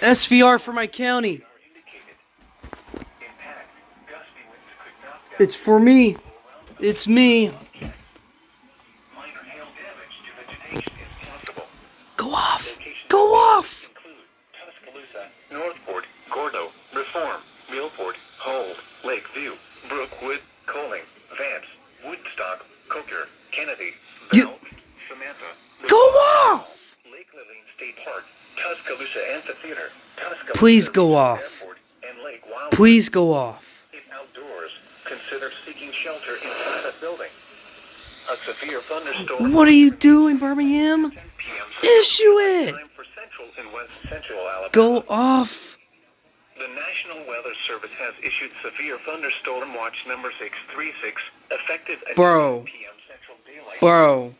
SVR for my county. It's for me. It's me. Go off. Go off. Tuscaloosa, Northport, Gordo, Reform, Millport, Hold, Lakeview, Brookwood, Coling, Vance, Woodstock, Coker, Kennedy, Bell, Samantha. Go off. Lake Lillian State Park, Tuscaloosa Amphitheater, Tuscaloosa Please go off. Airport, and Lake Wildwood. Please go off. If outdoors, consider seeking shelter inside a building. A severe thunderstorm. What are you doing, Birmingham? 10 p.m. Issue it. Time for central and west central Alabama. Go off. The National Weather Service has issued severe thunderstorm watch number 636, effective at 9 p.m. Central Daylight. Bro.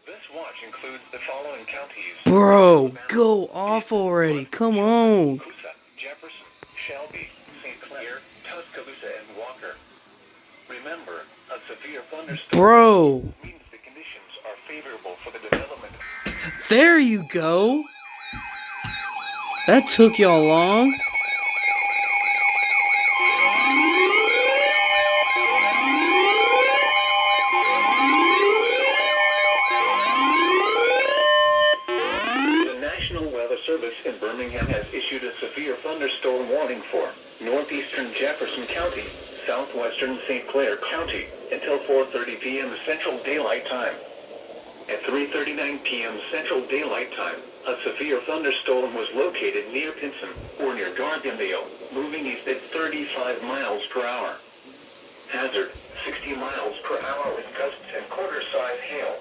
This watch includes the following counties. Bro, go off already. Come on. Coosa, Jefferson, Shelby, St. Clair, Tuscaloosa, and Walker. Remember, a severe thunderstorm Bro. means the conditions are favorable for the development. There you go. That took y'all long. The National Weather Service in Birmingham has issued a severe thunderstorm warning for northeastern Jefferson County, southwestern St. Clair County, until 4:30 p.m. Central Daylight Time. At 3:39 p.m. Central Daylight Time, a severe thunderstorm was located near Pinson, or near Gargandale, moving east at 35 miles per hour. Hazard, 60 miles per hour with gusts and quarter-size hail.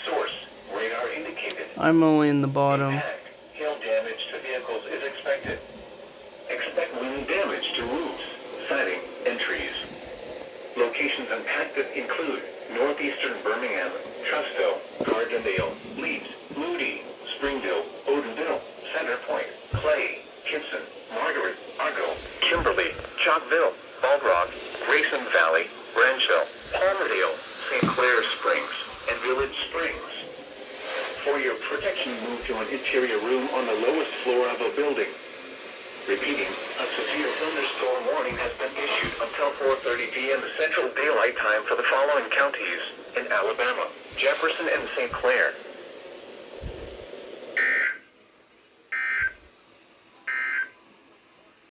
Source, radar indicated. I'm only in the bottom. Impact, hail damage to vehicles is expected. Expect wind damage to roofs, siding, and trees. Locations impacted include northeastern Birmingham, Trusto, Gardendale, Leeds, Moody, Springville, Odenville, Center Point, Clay, Kimpson, Margaret, Argo, Kimberly, Chalkville, Bald Rock, Grayson Valley, Branchville, Palmerdale, St. Clair Springs, and Village Springs. For your protection, move to an interior room on the lowest floor of a building. Repeating, a severe thunderstorm warning has been issued until 4:30 p.m. Central Daylight Time for the following counties in Alabama: Jefferson and St. Clair,